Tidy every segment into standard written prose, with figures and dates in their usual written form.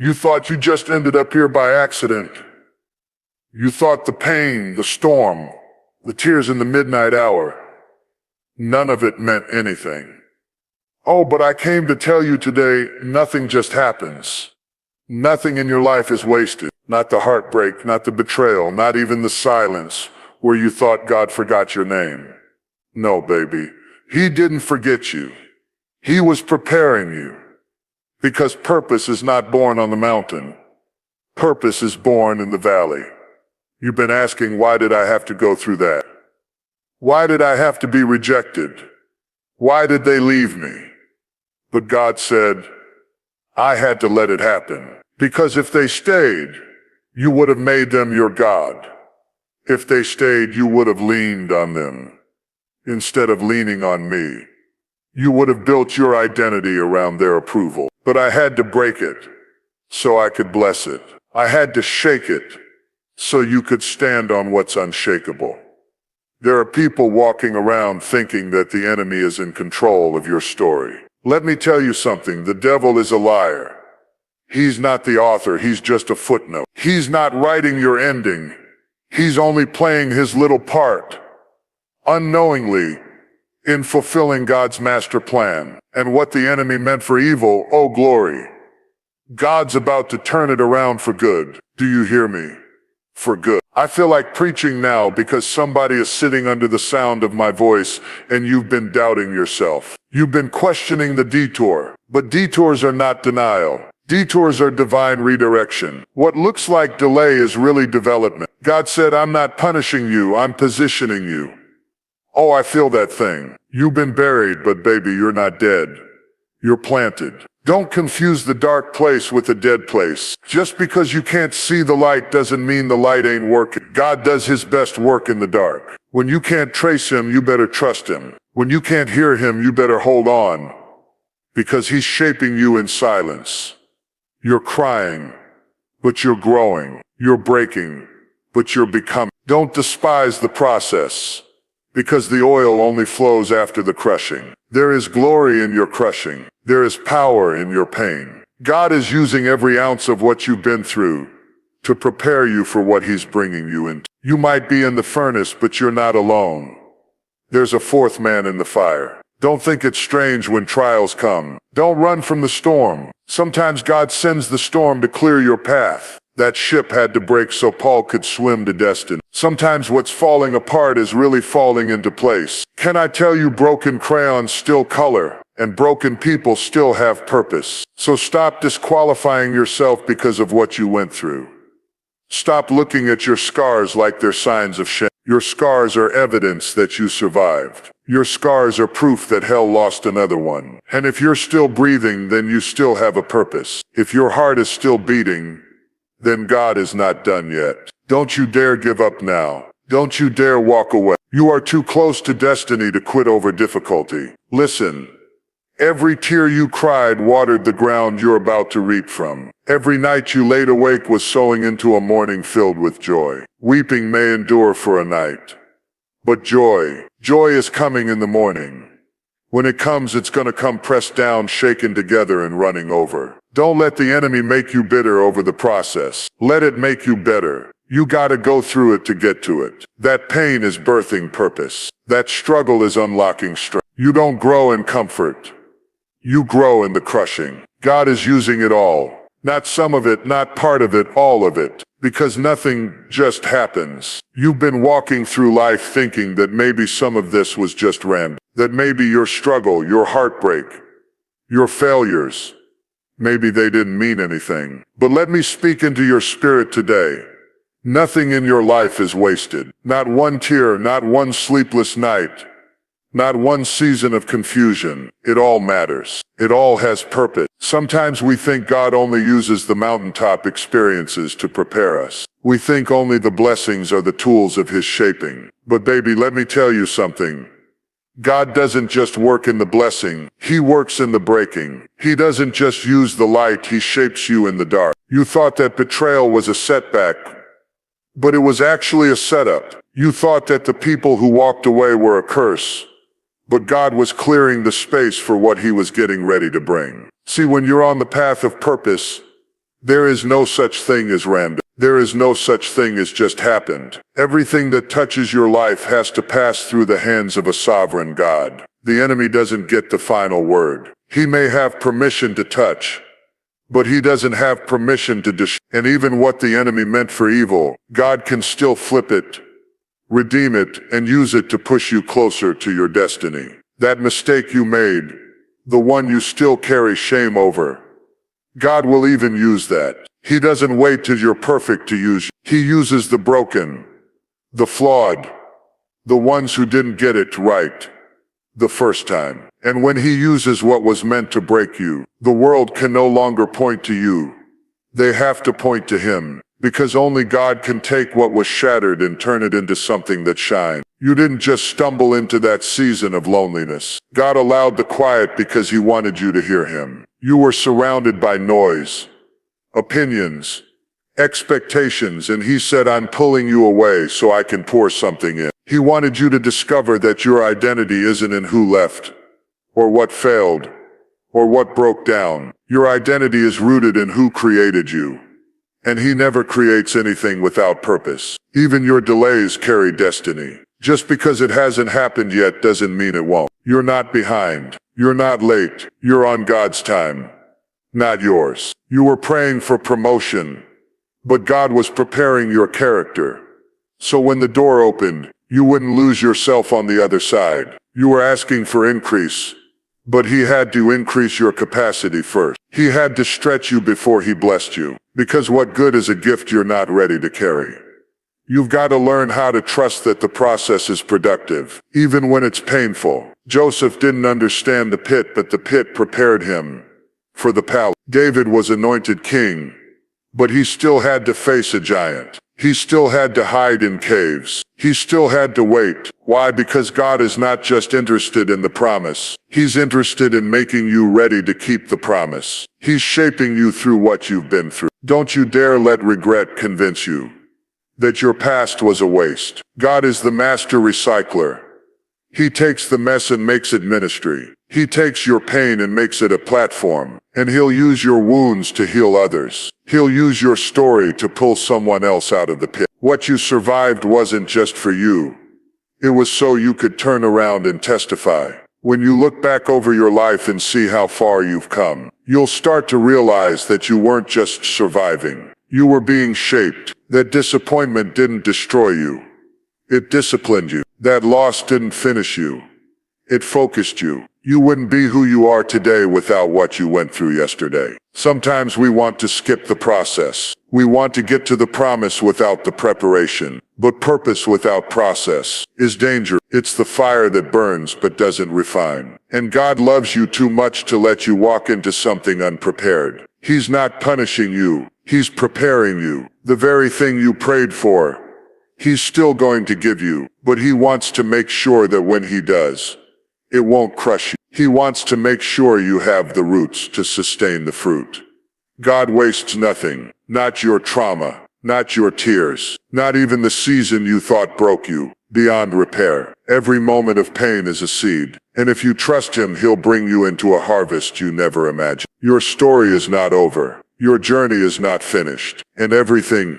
You thought you just ended up here by accident. You thought the pain, the storm, the tears in the midnight hour, none of it meant anything. Oh, but I came to tell you today, nothing just happens. Nothing in your life is wasted. Not the heartbreak, not the betrayal, not even the silence where you thought God forgot your name. No, baby, He didn't forget you. He was preparing you. Because purpose is not born on the mountain. Purpose is born in the valley. You've been asking, why did I have to go through that? Why did I have to be rejected? Why did they leave me? But God said, I had to let it happen. Because if they stayed, you would have made them your God. If they stayed, you would have leaned on them instead of leaning on me. You would have built your identity around their approval. But I had to break it so I could bless it. I had to shake it so you could stand on what's unshakable. There are people walking around thinking that the enemy is in control of your story. Let me tell you something, the devil is a liar. He's not the author, he's just a footnote. He's not writing your ending. He's only playing his little part, unknowingly, in fulfilling God's master plan. And what the enemy meant for evil, oh glory, God's about to turn it around for good. Do you hear me? For good. I feel like preaching now because somebody is sitting under the sound of my voice and you've been doubting yourself. You've been questioning the detour. But detours are not denial. Detours are divine redirection. What looks like delay is really development. God said, I'm not punishing you, I'm positioning you. Oh, I feel that thing. You've been buried, but baby, you're not dead. You're planted. Don't confuse the dark place with the dead place. Just because you can't see the light doesn't mean the light ain't working. God does His best work in the dark. When you can't trace Him, you better trust Him. When you can't hear Him, you better hold on. Because He's shaping you in silence. You're crying, but you're growing. You're breaking, but you're becoming. Don't despise the process. Because the oil only flows after the crushing. There is glory in your crushing. There is power in your pain. God is using every ounce of what you've been through to prepare you for what He's bringing you into. You might be in the furnace, but you're not alone. There's a fourth man in the fire. Don't think it's strange when trials come. Don't run from the storm. Sometimes God sends the storm to clear your path. That ship had to break so Paul could swim to destiny. Sometimes what's falling apart is really falling into place. Can I tell you, broken crayons still color, and broken people still have purpose. So stop disqualifying yourself because of what you went through. Stop looking at your scars like they're signs of shame. Your scars are evidence that you survived. Your scars are proof that hell lost another one. And if you're still breathing, then you still have a purpose. If your heart is still beating, then God is not done yet. Don't you dare give up now. Don't you dare walk away. You are too close to destiny to quit over difficulty. Listen, every tear you cried watered the ground you're about to reap from. Every night you laid awake was sowing into a morning filled with joy. Weeping may endure for a night, but joy is coming in the morning. When it comes, it's gonna come pressed down, shaken together, and running over. Don't let the enemy make you bitter over the process. Let it make you better. You gotta go through it to get to it. That pain is birthing purpose. That struggle is unlocking strength. You don't grow in comfort. You grow in the crushing. God is using it all. Not some of it, not part of it, all of it. Because nothing just happens. You've been walking through life thinking that maybe some of this was just random. That maybe your struggle, your heartbreak, your failures, maybe they didn't mean anything. But let me speak into your spirit today. Nothing in your life is wasted. Not one tear, not one sleepless night, not one season of confusion. It all matters. It all has purpose. Sometimes we think God only uses the mountaintop experiences to prepare us. We think only the blessings are the tools of His shaping. But baby, let me tell you something. God doesn't just work in the blessing, He works in the breaking. He doesn't just use the light, He shapes you in the dark. You thought that betrayal was a setback, but it was actually a setup. You thought that the people who walked away were a curse, but God was clearing the space for what He was getting ready to bring. See, when you're on the path of purpose, There is no such thing as random. There is no such thing as just happened. Everything that touches your life has to pass through the hands of a sovereign God. The enemy doesn't get the final word. He may have permission to touch, but he doesn't have permission to destroy. And even what the enemy meant for evil, God can still flip it, redeem it, and use it to push you closer to your destiny. That mistake you made, the one you still carry shame over, God will even use that. He doesn't wait till you're perfect to use you. He uses the broken, the flawed, the ones who didn't get it right the first time. And when he uses what was meant to break you, the world can no longer point to you. They have to point to him, because only God can take what was shattered and turn it into something that shines. You didn't just stumble into that season of loneliness. God allowed the quiet because he wanted you to hear him. You were surrounded by noise, opinions, expectations, and he said, I'm pulling you away so I can pour something in. He wanted you to discover that your identity isn't in who left, or what failed, or what broke down. Your identity is rooted in who created you. And he never creates anything without purpose. Even your delays carry destiny. Just because it hasn't happened yet doesn't mean it won't. You're not behind. You're not late. You're on God's time, not yours. You were praying for promotion, but God was preparing your character. So when the door opened, you wouldn't lose yourself on the other side. You were asking for increase, but he had to increase your capacity first. He had to stretch you before he blessed you. Because what good is a gift you're not ready to carry? You've got to learn how to trust that the process is productive, even when it's painful. Joseph didn't understand the pit, but the pit prepared him for the palace. David was anointed king, but he still had to face a giant. He still had to hide in caves. He still had to wait. Why? Because God is not just interested in the promise. He's interested in making you ready to keep the promise. He's shaping you through what you've been through. Don't you dare let regret convince you that your past was a waste. God is the master recycler. He takes the mess and makes it ministry. He takes your pain and makes it a platform. And he'll use your wounds to heal others. He'll use your story to pull someone else out of the pit. What you survived wasn't just for you. It was so you could turn around and testify. When you look back over your life and see how far you've come, you'll start to realize that you weren't just surviving. You were being shaped. That disappointment didn't destroy you. It disciplined you. That loss didn't finish you. It focused you. You wouldn't be who you are today without what you went through yesterday. Sometimes we want to skip the process. We want to get to the promise without the preparation. But purpose without process is danger. It's the fire that burns but doesn't refine. And God loves you too much to let you walk into something unprepared. He's not punishing you. He's preparing you. The very thing you prayed for, he's still going to give you. But he wants to make sure that when he does, it won't crush you. He wants to make sure you have the roots to sustain the fruit. God wastes nothing, not your trauma, not your tears, not even the season you thought broke you, beyond repair. Every moment of pain is a seed, and if you trust him, he'll bring you into a harvest you never imagined. Your story is not over. Your journey is not finished, and everything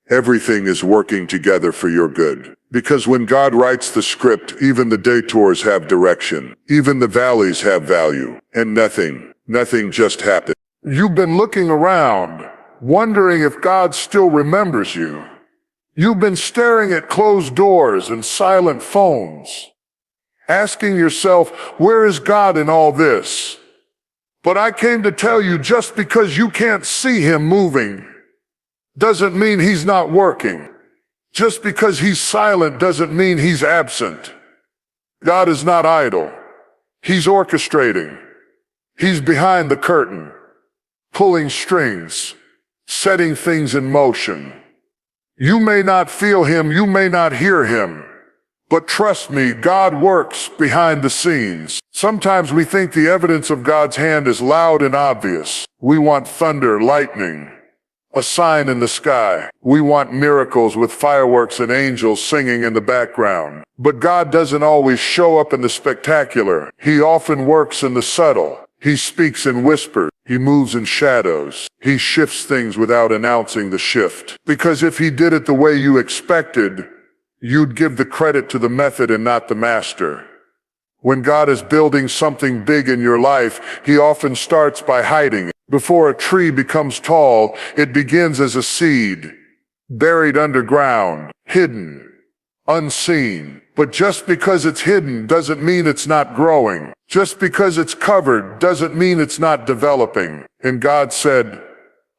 is working together for your good. Because when God writes the script, even the detours have direction. Even the valleys have value. And nothing just happened. You've been looking around, wondering if God still remembers you. You've been staring at closed doors and silent phones, asking yourself, where is God in all this? But I came to tell you, just because you can't see him moving doesn't mean he's not working. Just because he's silent doesn't mean he's absent. God is not idle. He's orchestrating. He's behind the curtain, pulling strings, setting things in motion. You may not feel him, you may not hear him, but trust me, God works behind the scenes. Sometimes we think the evidence of God's hand is loud and obvious. We want thunder, lightning, a sign in the sky. We want miracles with fireworks and angels singing in the background. But God doesn't always show up in the spectacular. He often works in the subtle. He speaks in whispers. He moves in shadows. He shifts things without announcing the shift. Because if he did it the way you expected, you'd give the credit to the method and not the master. When God is building something big in your life, he often starts by hiding it. Before a tree becomes tall, it begins as a seed, buried underground, hidden, unseen. But just because it's hidden doesn't mean it's not growing. Just because it's covered doesn't mean it's not developing. And God said,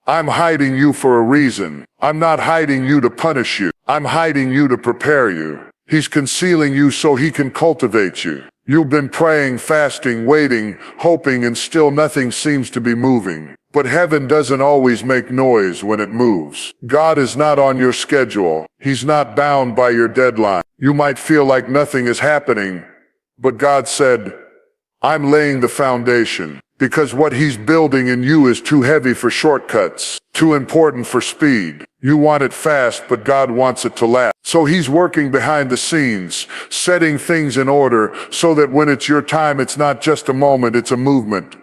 I'm hiding you for a reason. I'm not hiding you to punish you. I'm hiding you to prepare you. He's concealing you so he can cultivate you. You've been praying, fasting, waiting, hoping, and still nothing seems to be moving. But heaven doesn't always make noise when it moves. God is not on your schedule. He's not bound by your deadline. You might feel like nothing is happening, but God said, I'm laying the foundation. Because what he's building in you is too heavy for shortcuts, too important for speed. You want it fast, but God wants it to last. So he's working behind the scenes, setting things in order so that when it's your time, it's not just a moment, it's a movement.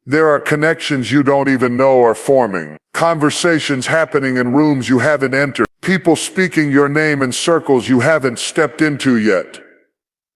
There are connections you don't even know are forming. Conversations happening in rooms you haven't entered. People speaking your name in circles you haven't stepped into yet.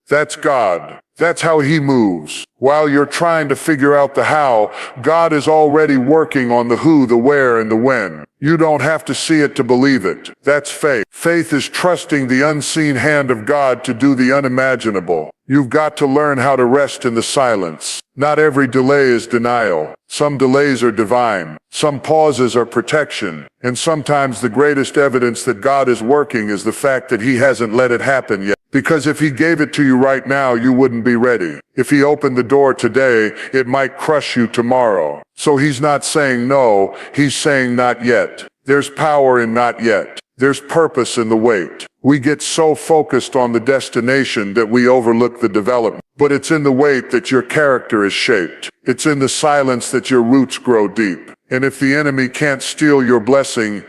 That's God. That's how he moves. While you're trying to figure out the how, God is already working on the who, the where, and the when. You don't have to see it to believe it. That's faith. Faith is trusting the unseen hand of God to do the unimaginable. You've got to learn how to rest in the silence. Not every delay is denial. Some delays are divine. Some pauses are protection. And sometimes the greatest evidence that God is working is the fact that he hasn't let it happen yet. Because if he gave it to you right now, you wouldn't be ready. If he opened the door today, it might crush you tomorrow. So he's not saying no, he's saying not yet. There's power in not yet. There's purpose in the wait. We get so focused on the destination that we overlook the development. But it's in the wait that your character is shaped. It's in the silence that your roots grow deep. And if the enemy can't steal your blessing,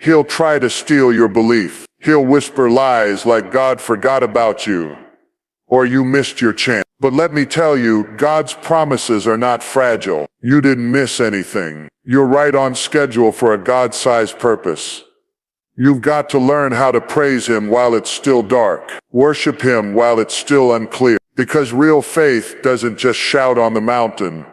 he'll try to steal your belief. He'll whisper lies like God forgot about you, or you missed your chance. But let me tell you, God's promises are not fragile. You didn't miss anything. You're right on schedule for a God-sized purpose. You've got to learn how to praise him while it's still dark. Worship him while it's still unclear. Because real faith doesn't just shout on the mountain.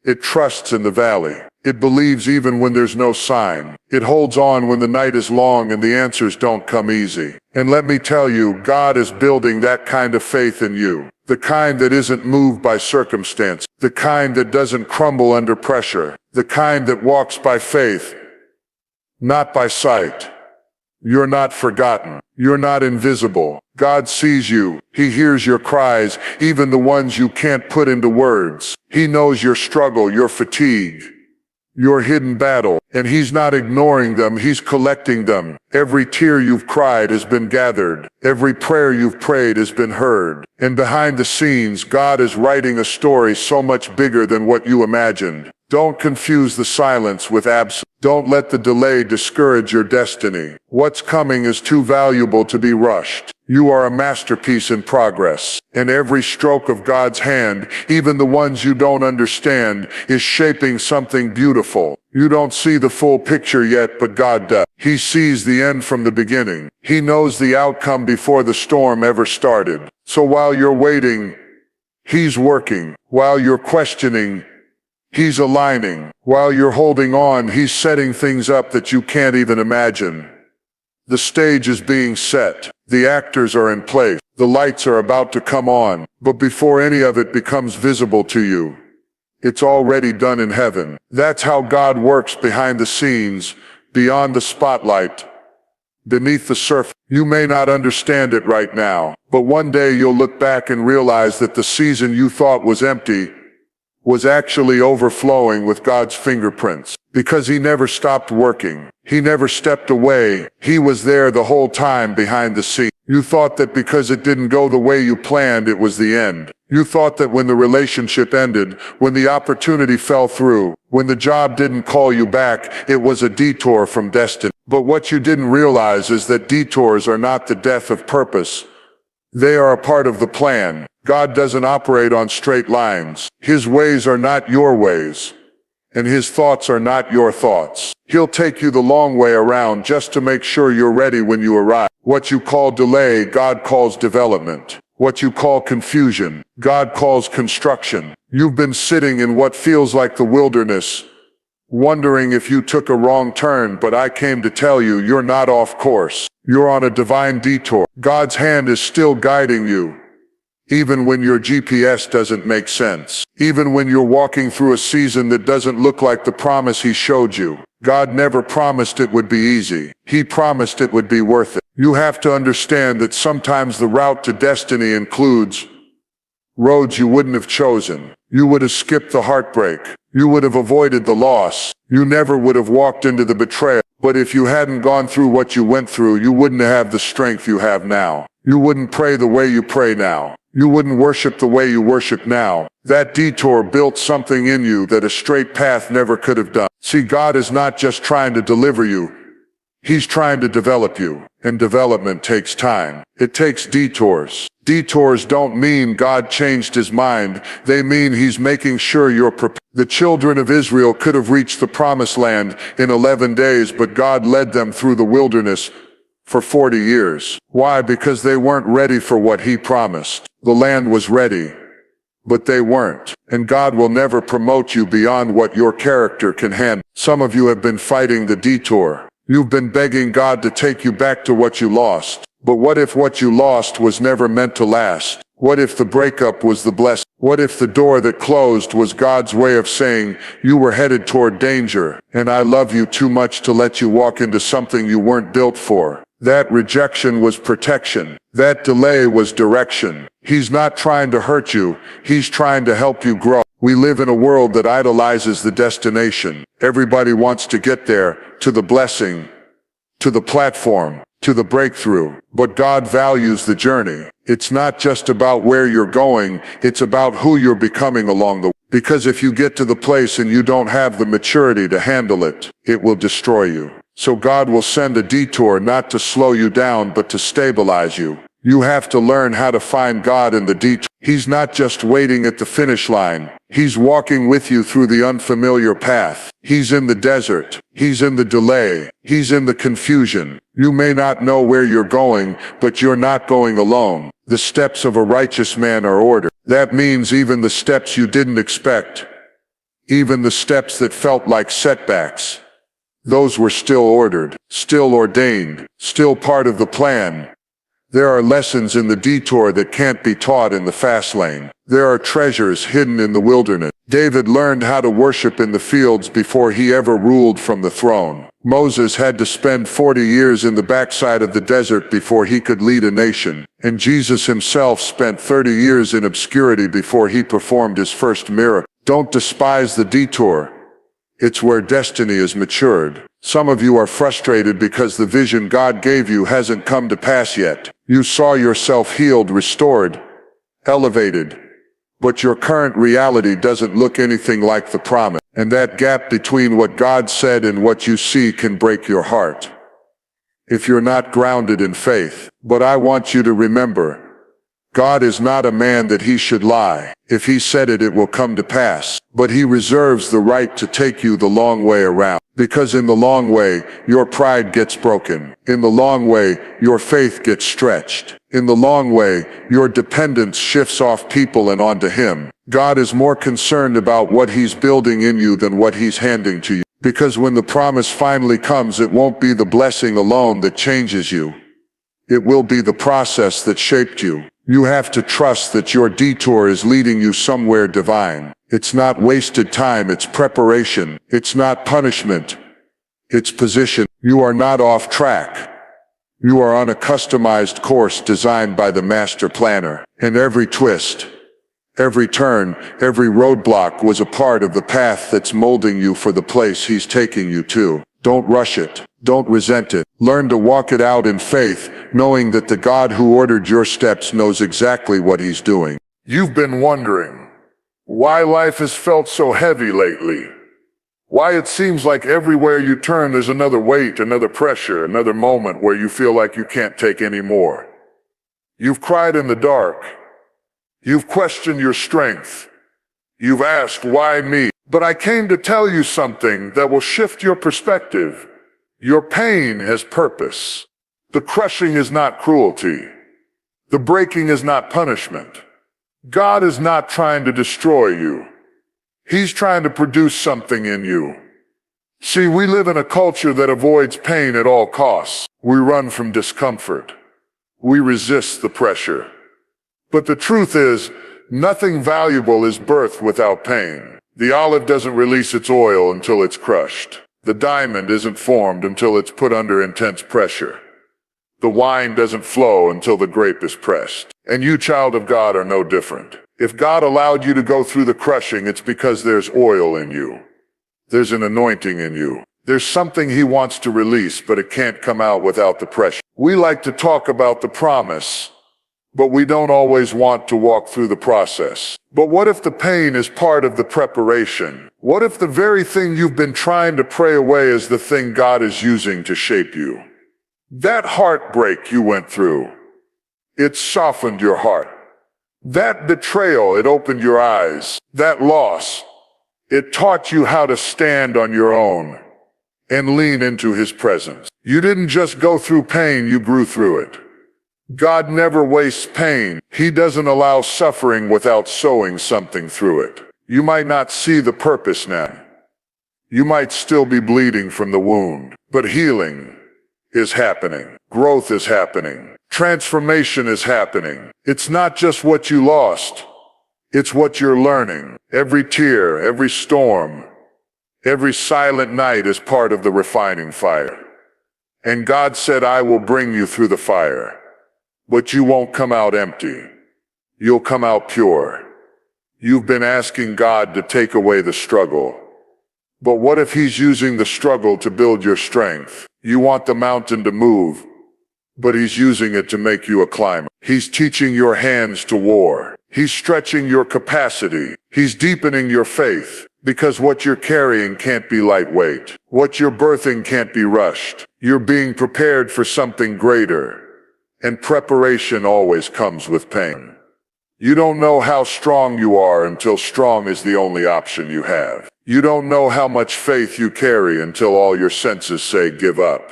It trusts in the valley. It believes even when there's no sign. It holds on when the night is long and the answers don't come easy. And let me tell you, God is building that kind of faith in you. The kind that isn't moved by circumstance. The kind that doesn't crumble under pressure. The kind that walks by faith, not by sight. You're not forgotten. You're not invisible. God sees you. He hears your cries, even the ones you can't put into words. He knows your struggle, your fatigue, your hidden battle, and he's not ignoring them, he's collecting them. Every tear you've cried has been gathered. Every prayer you've prayed has been heard. And behind the scenes, God is writing a story so much bigger than what you imagined. Don't confuse the silence with absence. Don't let the delay discourage your destiny. What's coming is too valuable to be rushed. You are a masterpiece in progress. And every stroke of God's hand, even the ones you don't understand, is shaping something beautiful. You don't see the full picture yet, but God does. He sees the end from the beginning. He knows the outcome before the storm ever started. So while you're waiting, he's working. While you're questioning, he's aligning. While you're holding on, he's setting things up that you can't even imagine. The stage is being set. The actors are in place. The lights are about to come on. But before any of it becomes visible to you, it's already done in heaven. That's how God works behind the scenes, beyond the spotlight, beneath the surface. You may not understand it right now, but one day you'll look back and realize that the season you thought was empty was actually overflowing with God's fingerprints. Because he never stopped working. He never stepped away. He was there the whole time behind the scenes. You thought that because it didn't go the way you planned, it was the end. You thought that when the relationship ended, when the opportunity fell through, when the job didn't call you back, it was a detour from destiny. But what you didn't realize is that detours are not the death of purpose. They are a part of the plan. God doesn't operate on straight lines. His ways are not your ways. And his thoughts are not your thoughts. He'll take you the long way around just to make sure you're ready when you arrive. What you call delay, God calls development. What you call confusion, God calls construction. You've been sitting in what feels like the wilderness, wondering if you took a wrong turn, but I came to tell you, you're not off course. You're on a divine detour. God's hand is still guiding you, even when your GPS doesn't make sense. Even when you're walking through a season that doesn't look like the promise he showed you. God never promised it would be easy. He promised it would be worth it. You have to understand that sometimes the route to destiny includes roads you wouldn't have chosen. You would have skipped the heartbreak. You would have avoided the loss. You never would have walked into the betrayal. But if you hadn't gone through what you went through, you wouldn't have the strength you have now. You wouldn't pray the way you pray now. You wouldn't worship the way you worship now. That detour built something in you that a straight path never could have done. See, God is not just trying to deliver you. He's trying to develop you. And development takes time. It takes detours. Detours don't mean God changed his mind. They mean he's making sure you're prepared. The children of Israel could have reached the promised land in 11 days, but God led them through the wilderness for 40 years. Why? Because they weren't ready for what he promised. The land was ready, but they weren't. And God will never promote you beyond what your character can handle. Some of you have been fighting the detour. You've been begging God to take you back to what you lost. But what if what you lost was never meant to last? What if the breakup was the blessing? What if the door that closed was God's way of saying, you were headed toward danger, and I love you too much to let you walk into something you weren't built for? That rejection was protection. That delay was direction. He's not trying to hurt you. He's trying to help you grow. We live in a world that idolizes the destination. Everybody wants to get there, to the blessing, to the platform, to the breakthrough. But God values the journey. It's not just about where you're going, it's about who you're becoming along the way. Because if you get to the place and you don't have the maturity to handle it, it will destroy you. So God will send a detour not to slow you down, but to stabilize you. You have to learn how to find God in the detour. He's not just waiting at the finish line. He's walking with you through the unfamiliar path. He's in the desert. He's in the delay. He's in the confusion. You may not know where you're going, but you're not going alone. The steps of a righteous man are ordered. That means even the steps you didn't expect, even the steps that felt like setbacks, those were still ordered, still ordained, still part of the plan. There are lessons in the detour that can't be taught in the fast lane. There are treasures hidden in the wilderness. David learned how to worship in the fields before he ever ruled from the throne. Moses had to spend 40 years in the backside of the desert before he could lead a nation. And Jesus himself spent 30 years in obscurity before he performed his first miracle. Don't despise the detour. It's where destiny is matured. Some of you are frustrated because the vision God gave you hasn't come to pass yet. You saw yourself healed, restored, elevated, but your current reality doesn't look anything like the promise. And that gap between what God said and what you see can break your heart if you're not grounded in faith. But I want you to remember, God is not a man that he should lie. If he said it, it will come to pass. But he reserves the right to take you the long way around. Because in the long way, your pride gets broken. In the long way, your faith gets stretched. In the long way, your dependence shifts off people and onto him. God is more concerned about what he's building in you than what he's handing to you. Because when the promise finally comes, it won't be the blessing alone that changes you. It will be the process that shaped you. You have to trust that your detour is leading you somewhere divine. It's not wasted time, it's preparation. It's not punishment, it's position. You are not off track. You are on a customized course designed by the master planner. And every twist, every turn, every roadblock was a part of the path that's molding you for the place he's taking you to. Don't rush it. Don't resent it. Learn to walk it out in faith, knowing that the God who ordered your steps knows exactly what he's doing. You've been wondering why life has felt so heavy lately. Why it seems like everywhere you turn there's another weight, another pressure, another moment where you feel like you can't take any more. You've cried in the dark. You've questioned your strength. You've asked, why me? But I came to tell you something that will shift your perspective. Your pain has purpose. The crushing is not cruelty. The breaking is not punishment. God is not trying to destroy you. He's trying to produce something in you. See, we live in a culture that avoids pain at all costs. We run from discomfort. We resist the pressure. But the truth is, nothing valuable is birthed without pain. The olive doesn't release its oil until it's crushed. The diamond isn't formed until it's put under intense pressure. The wine doesn't flow until the grape is pressed. And you, child of God, are no different. If God allowed you to go through the crushing, it's because there's oil in you. There's an anointing in you. There's something He wants to release, but it can't come out without the pressure. We like to talk about the promise, but we don't always want to walk through the process. But what if the pain is part of the preparation? What if the very thing you've been trying to pray away is the thing God is using to shape you? That heartbreak you went through, it softened your heart. That betrayal, it opened your eyes. That loss, it taught you how to stand on your own and lean into His presence. You didn't just go through pain, you grew through it. God never wastes pain. He doesn't allow suffering without sowing something through it. You might not see the purpose now. You might still be bleeding from the wound, but healing is happening. Growth is happening. Transformation is happening. It's not just what you lost. It's what you're learning. Every tear, every storm, every silent night is part of the refining fire. And God said, I will bring you through the fire. But you won't come out empty. You'll come out pure. You've been asking God to take away the struggle. But what if He's using the struggle to build your strength? You want the mountain to move, but He's using it to make you a climber. He's teaching your hands to war. He's stretching your capacity. He's deepening your faith, because what you're carrying can't be lightweight. What you're birthing can't be rushed. You're being prepared for something greater. And preparation always comes with pain. You don't know how strong you are until strong is the only option you have. You don't know how much faith you carry until all your senses say give up.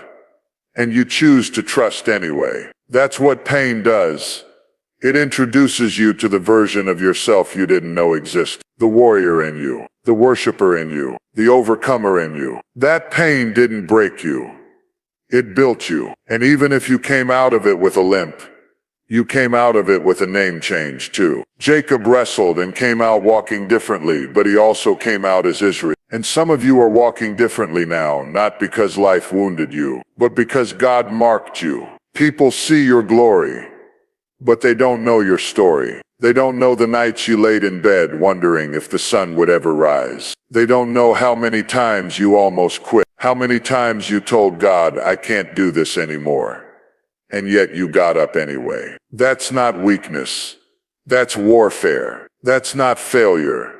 And you choose to trust anyway. That's what pain does. It introduces you to the version of yourself you didn't know existed. The warrior in you, the worshiper in you, the overcomer in you. That pain didn't break you. It built you. And even if you came out of it with a limp, you came out of it with a name change too. Jacob wrestled and came out walking differently, but he also came out as Israel. And some of you are walking differently now, not because life wounded you, but because God marked you. People see your glory, but they don't know your story. They don't know the nights you laid in bed wondering if the sun would ever rise. They don't know how many times you almost quit. How many times you told God, I can't do this anymore. And yet you got up anyway. That's not weakness. That's warfare. That's not failure.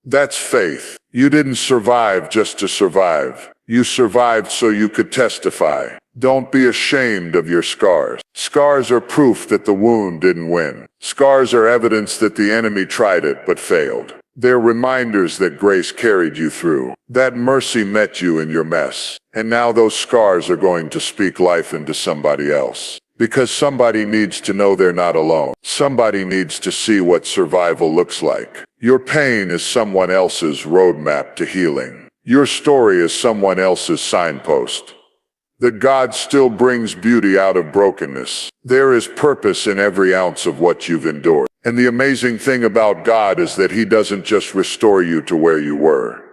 That's faith. You didn't survive just to survive. You survived so you could testify. Don't be ashamed of your scars. Scars are proof that the wound didn't win. Scars are evidence that the enemy tried it but failed. They're reminders that grace carried you through, that mercy met you in your mess. And now those scars are going to speak life into somebody else. Because somebody needs to know they're not alone. Somebody needs to see what survival looks like. Your pain is someone else's roadmap to healing. Your story is someone else's signpost. That God still brings beauty out of brokenness. There is purpose in every ounce of what you've endured. And the amazing thing about God is that He doesn't just restore you to where you were.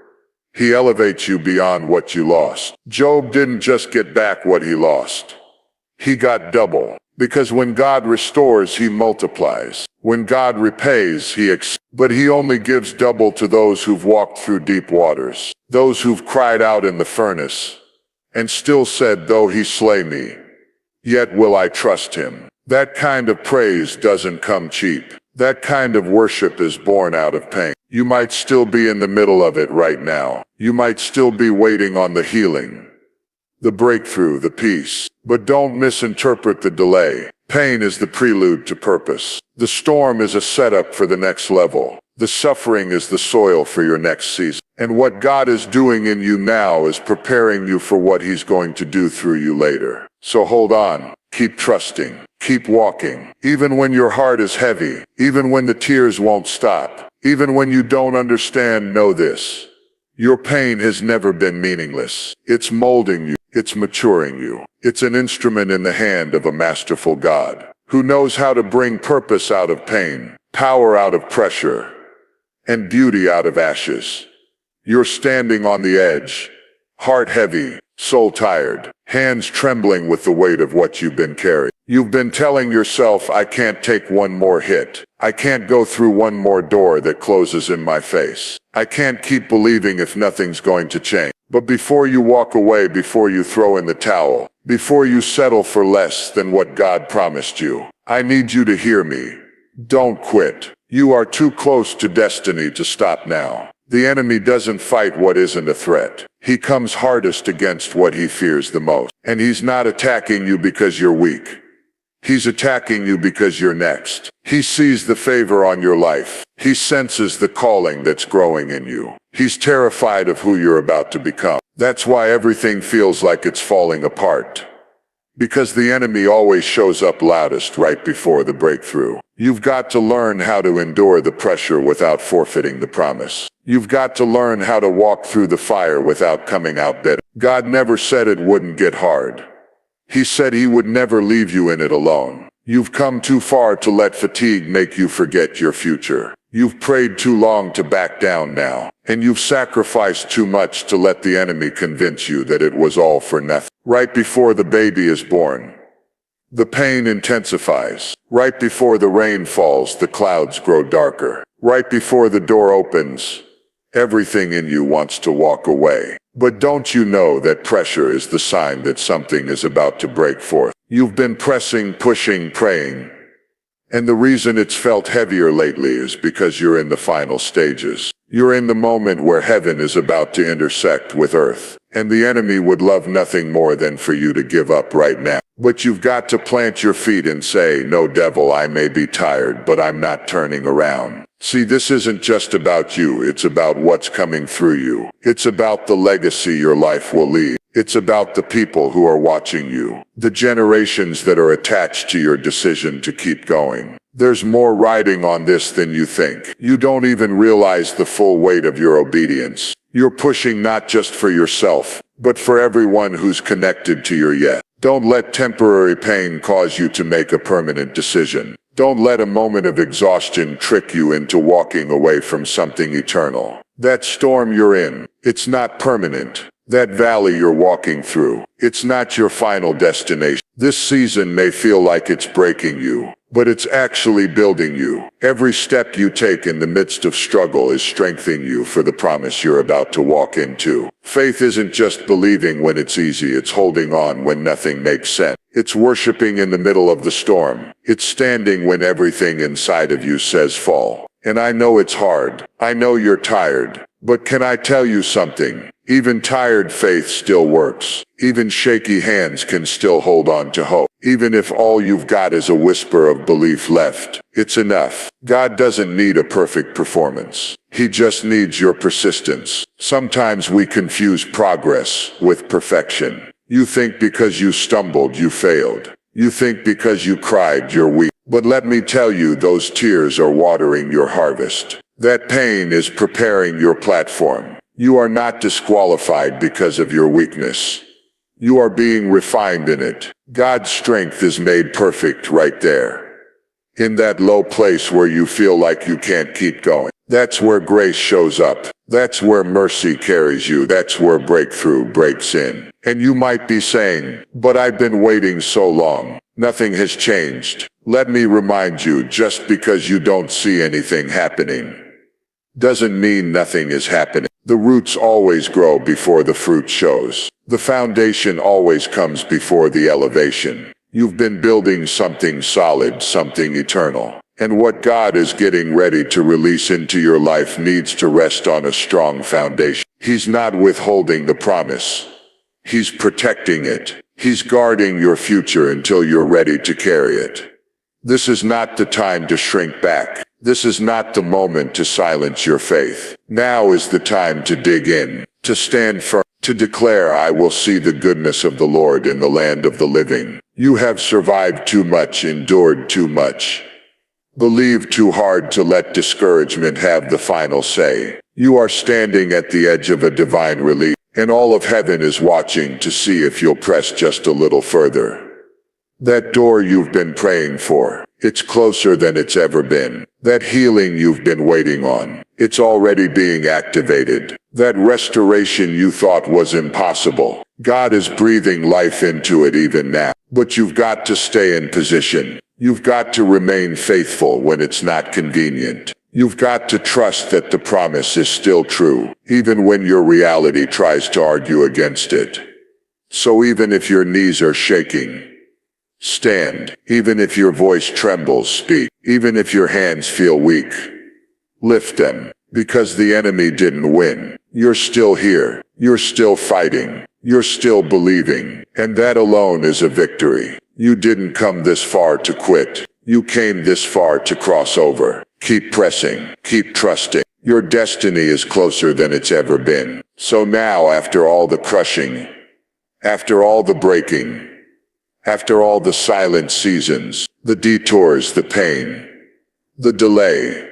He elevates you beyond what you lost. Job didn't just get back what he lost. He got double. Because when God restores, He multiplies. When God repays, but He only gives double to those who've walked through deep waters. Those who've cried out in the furnace and still said, though He slay me, yet will I trust Him. That kind of praise doesn't come cheap. That kind of worship is born out of pain. You might still be in the middle of it right now. You might still be waiting on the healing, the breakthrough, the peace. But don't misinterpret the delay. Pain is the prelude to purpose. The storm is a setup for the next level. The suffering is the soil for your next season. And what God is doing in you now is preparing you for what He's going to do through you later. So hold on, keep trusting, keep walking. Even when your heart is heavy, even when the tears won't stop, even when you don't understand, know this. Your pain has never been meaningless. It's molding you, it's maturing you. It's an instrument in the hand of a masterful God who knows how to bring purpose out of pain, power out of pressure, and beauty out of ashes. You're standing on the edge, heart heavy, soul tired, hands trembling with the weight of what you've been carrying. You've been telling yourself, I can't take one more hit. I can't go through one more door that closes in my face. I can't keep believing if nothing's going to change. But before you walk away, before you throw in the towel, before you settle for less than what God promised you, I need you to hear me. Don't quit. You are too close to destiny to stop now. The enemy doesn't fight what isn't a threat. He comes hardest against what he fears the most. And he's not attacking you because you're weak. He's attacking you because you're next. He sees the favor on your life. He senses the calling that's growing in you. He's terrified of who you're about to become. That's why everything feels like it's falling apart. Because the enemy always shows up loudest right before the breakthrough. You've got to learn how to endure the pressure without forfeiting the promise. You've got to learn how to walk through the fire without coming out bitter. God never said it wouldn't get hard. He said He would never leave you in it alone. You've come too far to let fatigue make you forget your future. You've prayed too long to back down now. And you've sacrificed too much to let the enemy convince you that it was all for nothing. Right before the baby is born, the pain intensifies. Right before the rain falls, the clouds grow darker. Right before the door opens, everything in you wants to walk away. But don't you know that pressure is the sign that something is about to break forth? You've been pressing, pushing, praying. And the reason it's felt heavier lately is because you're in the final stages. You're in the moment where heaven is about to intersect with earth. And the enemy would love nothing more than for you to give up right now. But you've got to plant your feet and say, no, devil, I may be tired, but I'm not turning around. See, this isn't just about you. It's about what's coming through you. It's about the legacy your life will leave. It's about the people who are watching you, the generations that are attached to your decision to keep going. There's more riding on this than you think. You don't even realize the full weight of your obedience. You're pushing not just for yourself, but for everyone who's connected to your yes. Don't let temporary pain cause you to make a permanent decision. Don't let a moment of exhaustion trick you into walking away from something eternal. That storm you're in, it's not permanent. That valley you're walking through, it's not your final destination. This season may feel like it's breaking you, but it's actually building you. Every step you take in the midst of struggle is strengthening you for the promise you're about to walk into. Faith isn't just believing when it's easy, it's holding on when nothing makes sense. It's worshiping in the middle of the storm. It's standing when everything inside of you says fall. And I know it's hard. I know you're tired. But can I tell you something? Even tired faith still works. Even shaky hands can still hold on to hope. Even if all you've got is a whisper of belief left, it's enough. God doesn't need a perfect performance. He just needs your persistence. Sometimes we confuse progress with perfection. You think because you stumbled, you failed. You think because you cried, you're weak. But let me tell you, those tears are watering your harvest. That pain is preparing your platform. You are not disqualified because of your weakness. You are being refined in it. God's strength is made perfect right there. In that low place where you feel like you can't keep going. That's where grace shows up. That's where mercy carries you. That's where breakthrough breaks in. And you might be saying, but I've been waiting so long. Nothing has changed. Let me remind you, just because you don't see anything happening doesn't mean nothing is happening. The roots always grow before the fruit shows. The foundation always comes before the elevation. You've been building something solid, something eternal. And what God is getting ready to release into your life needs to rest on a strong foundation. He's not withholding the promise. He's protecting it. He's guarding your future until you're ready to carry it. This is not the time to shrink back. This is not the moment to silence your faith. Now is the time to dig in, to stand firm, to declare, I will see the goodness of the Lord in the land of the living. You have survived too much, endured too much, believed too hard to let discouragement have the final say. You are standing at the edge of a divine relief, and all of heaven is watching to see if you'll press just a little further. That door you've been praying for, it's closer than it's ever been. That healing you've been waiting on, it's already being activated. That restoration you thought was impossible, God is breathing life into it even now. But you've got to stay in position. You've got to remain faithful when it's not convenient. You've got to trust that the promise is still true, even when your reality tries to argue against it. So even if your knees are shaking, stand. Even if your voice trembles, speak. Even if your hands feel weak, lift them. Because the enemy didn't win. You're still here. You're still fighting. You're still believing. And that alone is a victory. You didn't come this far to quit. You came this far to cross over. Keep pressing. Keep trusting. Your destiny is closer than it's ever been. So now, after all the crushing, after all the breaking, after all the silent seasons, the detours, the pain, the delay,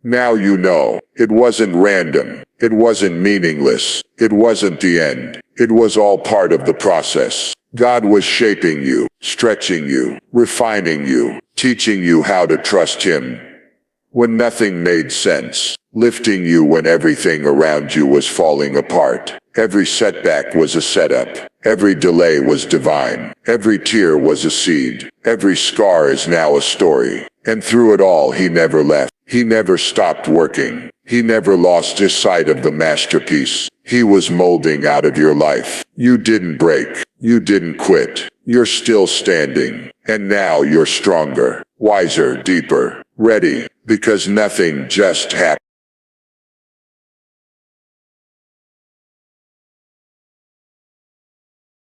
now you know, it wasn't random, it wasn't meaningless, it wasn't the end, it was all part of the process. God was shaping you, stretching you, refining you, teaching you how to trust Him when nothing made sense, lifting you when everything around you was falling apart. Every setback was a setup. Every delay was divine. Every tear was a seed. Every scar is now a story. And through it all, He never left. He never stopped working. He never lost his sight of the masterpiece He was molding out of your life. You didn't break. You didn't quit. You're still standing. And now you're stronger, wiser, deeper, ready, because nothing just happened.